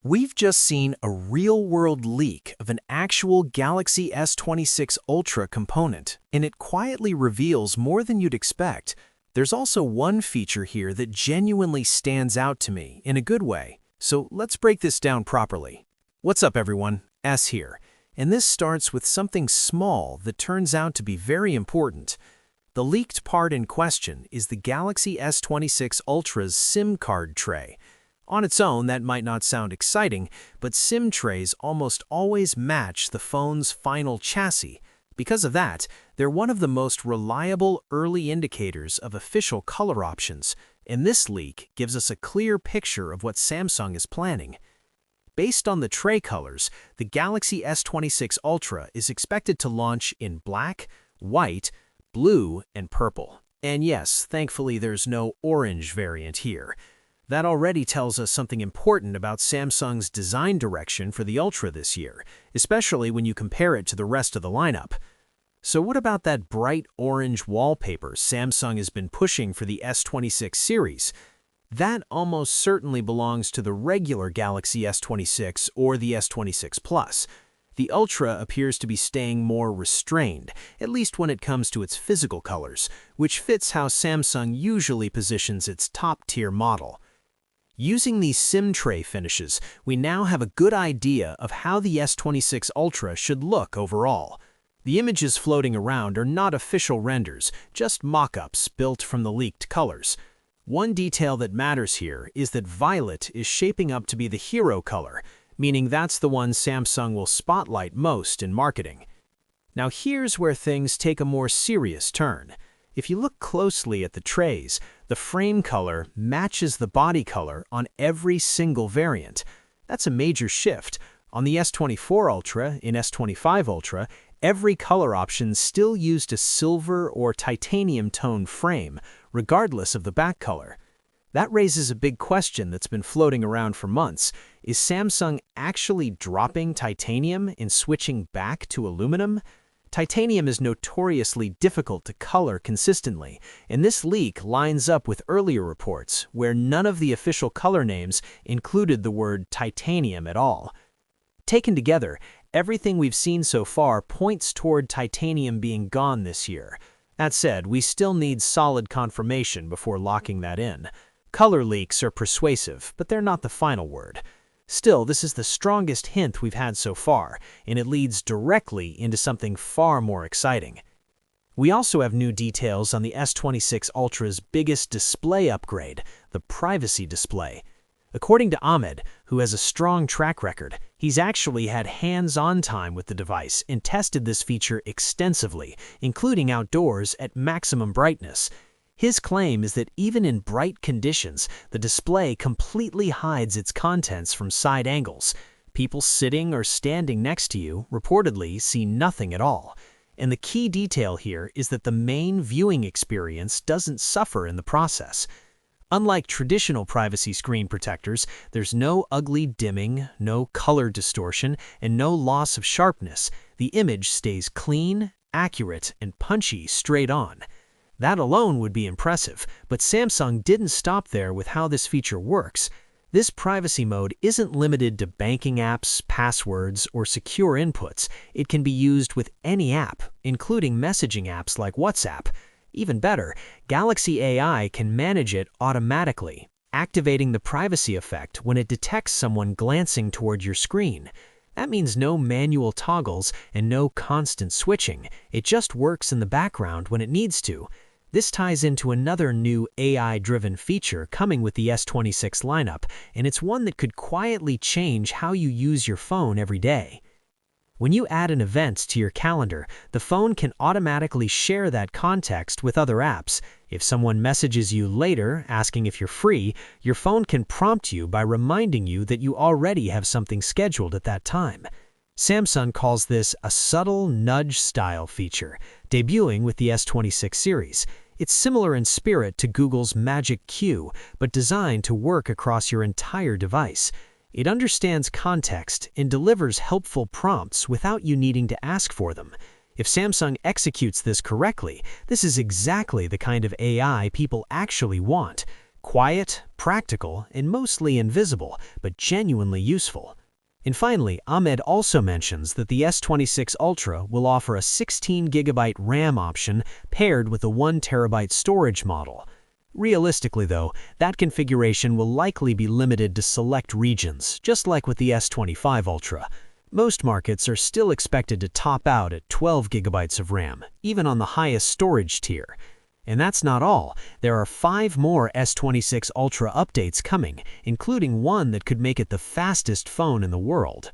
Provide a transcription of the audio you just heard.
We've just seen a real-world leak of an actual Galaxy S26 Ultra component, and it quietly reveals more than you'd expect. There's also one feature here that genuinely stands out to me in a good way, so let's break this down properly. What's up, everyone? S here, and this starts with something small that turns out to be very important. The leaked part in question is the Galaxy S26 Ultra's SIM card tray. On its own, that might not sound exciting, but SIM trays almost always match the phone's final chassis. Because of that, they're one of the most reliable early indicators of official color options, and this leak gives us a clear picture of what Samsung is planning. Based on the tray colors, the Galaxy S26 Ultra is expected to launch in black, white, blue, and purple. And yes, thankfully there's no orange variant here. That already tells us something important about Samsung's design direction for the Ultra this year, especially when you compare it to the rest of the lineup. So what about that bright orange wallpaper Samsung has been pushing for the S26 series? That almost certainly belongs to the regular Galaxy S26 or the S26 Plus. The Ultra appears to be staying more restrained, at least when it comes to its physical colors, which fits how Samsung usually positions its top-tier model. Using these SIM tray finishes, we now have a good idea of how the S26 Ultra should look overall. The images floating around are not official renders, just mock-ups built from the leaked colors. One detail that matters here is that violet is shaping up to be the hero color, meaning that's the one Samsung will spotlight most in marketing. Now here's where things take a more serious turn. If you look closely at the trays, the frame color matches the body color on every single variant. That's a major shift. On the S24 Ultra, in S25 Ultra, every color option still used a silver or titanium tone frame, regardless of the back color. That raises a big question that's been floating around for months. Is Samsung actually dropping titanium and switching back to aluminum? Titanium is notoriously difficult to color consistently, and this leak lines up with earlier reports where none of the official color names included the word titanium at all. Taken together, everything we've seen so far points toward titanium being gone this year. That said, we still need solid confirmation before locking that in. Color leaks are persuasive, but they're not the final word. Still, this is the strongest hint we've had so far, and it leads directly into something far more exciting. We also have new details on the S26 Ultra's biggest display upgrade, the privacy display. According to Ahmed, who has a strong track record, he's actually had hands-on time with the device and tested this feature extensively, including outdoors at maximum brightness. His claim is that even in bright conditions, the display completely hides its contents from side angles. People sitting or standing next to you reportedly see nothing at all. And the key detail here is that the main viewing experience doesn't suffer in the process. Unlike traditional privacy screen protectors, there's no ugly dimming, no color distortion, and no loss of sharpness. The image stays clean, accurate, and punchy straight on. That alone would be impressive, but Samsung didn't stop there with how this feature works. This privacy mode isn't limited to banking apps, passwords, or secure inputs. It can be used with any app, including messaging apps like WhatsApp. Even better, Galaxy AI can manage it automatically, activating the privacy effect when it detects someone glancing toward your screen. That means no manual toggles and no constant switching. It just works in the background when it needs to. This ties into another new AI-driven feature coming with the S26 lineup, and it's one that could quietly change how you use your phone every day. When you add an event to your calendar, the phone can automatically share that context with other apps. If someone messages you later asking if you're free, your phone can prompt you by reminding you that you already have something scheduled at that time. Samsung calls this a subtle nudge-style feature, debuting with the S26 series. It's similar in spirit to Google's Magic Queue, but designed to work across your entire device. It understands context and delivers helpful prompts without you needing to ask for them. If Samsung executes this correctly, this is exactly the kind of AI people actually want. Quiet, practical, and mostly invisible, but genuinely useful. And finally, Ahmed also mentions that the S26 Ultra will offer a 16GB RAM option paired with a 1TB storage model. Realistically though, that configuration will likely be limited to select regions, just like with the S25 Ultra. Most markets are still expected to top out at 12GB of RAM, even on the highest storage tier. And that's not all. There are 5 more S26 Ultra updates coming, including one that could make it the fastest phone in the world.